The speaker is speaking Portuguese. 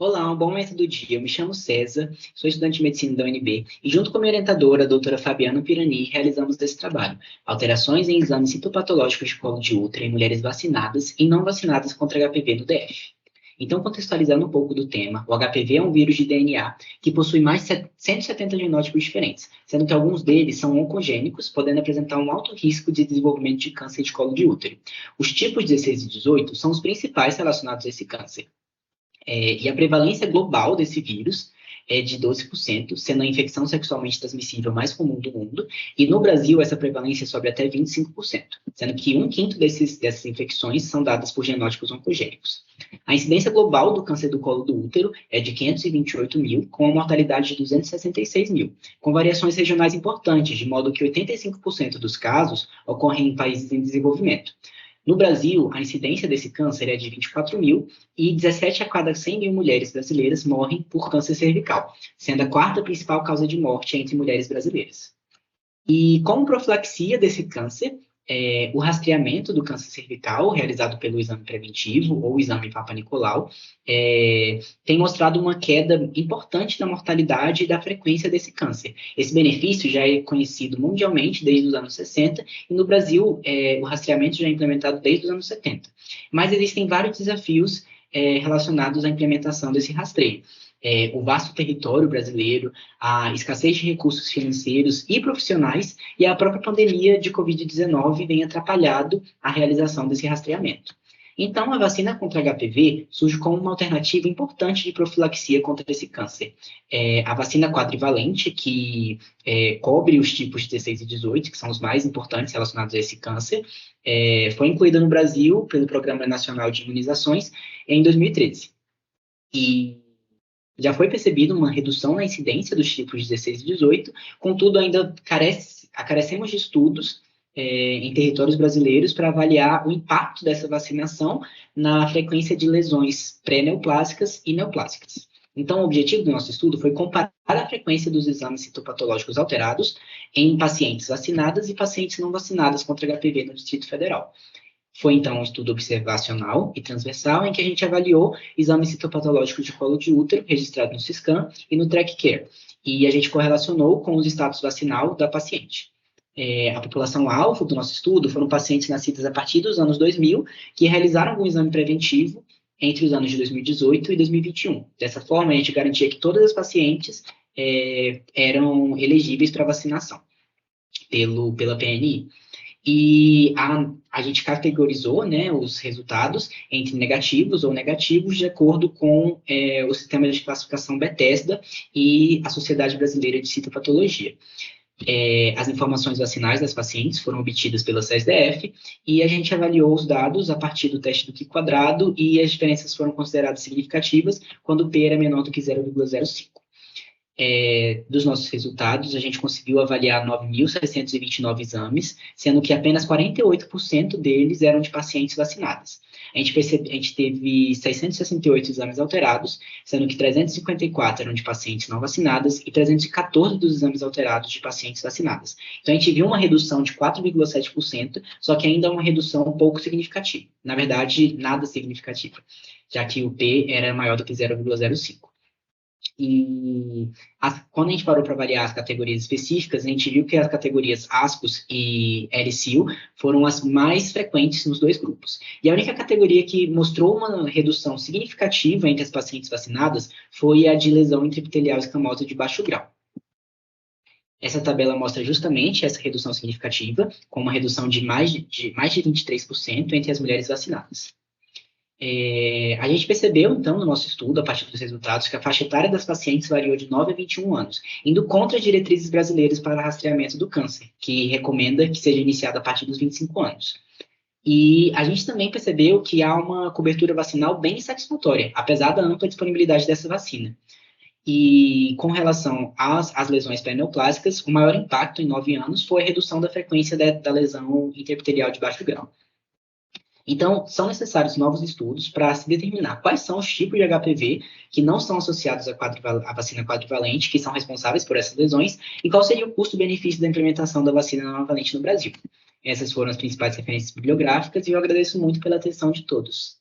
Olá, um bom momento do dia. Eu me chamo César, sou estudante de medicina da UNB e, junto com a minha orientadora, a doutora Fabiana Pirani, realizamos esse trabalho: alterações em exames citopatológicos de colo de útero em mulheres vacinadas e não vacinadas contra HPV no DF. Então, contextualizando um pouco do tema, o HPV é um vírus de DNA que possui mais de 170 genótipos diferentes, sendo que alguns deles são oncogênicos, podendo apresentar um alto risco de desenvolvimento de câncer de colo de útero. Os tipos 16 e 18 são os principais relacionados a esse câncer. E a prevalência global desse vírus é de 12%, sendo a infecção sexualmente transmissível mais comum do mundo, e no Brasil essa prevalência sobe até 25%, sendo que um quinto dessas infecções são dadas por genótipos oncogênicos. A incidência global do câncer do colo do útero é de 528 mil, com uma mortalidade de 266 mil, com variações regionais importantes, de modo que 85% dos casos ocorrem em países em desenvolvimento. No Brasil, a incidência desse câncer é de 24 mil e 17 a cada 100 mil mulheres brasileiras morrem por câncer cervical, sendo a quarta principal causa de morte entre mulheres brasileiras. E como profilaxia desse câncer, o rastreamento do câncer cervical, realizado pelo exame preventivo ou exame Papa Nicolau, tem mostrado uma queda importante na mortalidade e da frequência desse câncer. Esse benefício já é conhecido mundialmente desde os anos 60 e no Brasil o rastreamento já é implementado desde os anos 70. Mas existem vários desafios relacionados à implementação desse rastreio. O vasto território brasileiro, a escassez de recursos financeiros e profissionais e a própria pandemia de Covid-19 vem atrapalhado a realização desse rastreamento. Então, a vacina contra HPV surge como uma alternativa importante de profilaxia contra esse câncer. A vacina quadrivalente, que cobre os tipos 16 e 18, que são os mais importantes relacionados a esse câncer, foi incluída no Brasil pelo Programa Nacional de Imunizações em 2013. E já foi percebida uma redução na incidência dos tipos 16 e 18, contudo, ainda carecemos de estudos em territórios brasileiros para avaliar o impacto dessa vacinação na frequência de lesões pré-neoplásicas e neoplásicas. Então, o objetivo do nosso estudo foi comparar a frequência dos exames citopatológicos alterados em pacientes vacinadas e pacientes não vacinadas contra HPV no Distrito Federal. Foi, então, um estudo observacional e transversal em que a gente avaliou exames citopatológicos de colo de útero registrados no Siscam e no TREC-Care. E a gente correlacionou com os status vacinal da paciente. A população-alvo do nosso estudo foram pacientes nascidos a partir dos anos 2000 que realizaram algum exame preventivo entre os anos de 2018 e 2021. Dessa forma, a gente garantia que todas as pacientes eram elegíveis para vacinação pela PNI. E a gente categorizou, né, os resultados entre negativos ou negativos de acordo com o sistema de classificação Bethesda e a Sociedade Brasileira de Citopatologia. As informações vacinais das pacientes foram obtidas pela CESDF e a gente avaliou os dados a partir do teste do Q² e as diferenças foram consideradas significativas quando o P era menor do que 0,05. Dos nossos resultados, a gente conseguiu avaliar 9.629 exames, sendo que apenas 48% deles eram de pacientes vacinadas. A gente teve 668 exames alterados, sendo que 354 eram de pacientes não vacinadas e 314 dos exames alterados de pacientes vacinadas. Então, a gente viu uma redução de 4,7%, só que ainda uma redução pouco significativa. Na verdade, nada significativa, já que o P era maior do que 0,05. E quando a gente parou para avaliar as categorias específicas, a gente viu que as categorias ASCOS e LCIL foram as mais frequentes nos dois grupos. E a única categoria que mostrou uma redução significativa entre as pacientes vacinadas foi a de lesão intraepitelial escamosa de baixo grau. Essa tabela mostra justamente essa redução significativa, com uma redução de mais de 23% entre as mulheres vacinadas. A gente percebeu, então, no nosso estudo, a partir dos resultados, que a faixa etária das pacientes variou de 9 a 21 anos, indo contra as diretrizes brasileiras para rastreamento do câncer, que recomenda que seja iniciada a partir dos 25 anos. E a gente também percebeu que há uma cobertura vacinal bem satisfatória, apesar da ampla disponibilidade dessa vacina. E com relação às lesões pré-neoplásicas, o maior impacto em 9 anos foi a redução da frequência da lesão intraepitelial de baixo grau. Então, são necessários novos estudos para se determinar quais são os tipos de HPV que não são associados à vacina quadrivalente, que são responsáveis por essas lesões, e qual seria o custo-benefício da implementação da vacina monovalente no Brasil. Essas foram as principais referências bibliográficas e eu agradeço muito pela atenção de todos.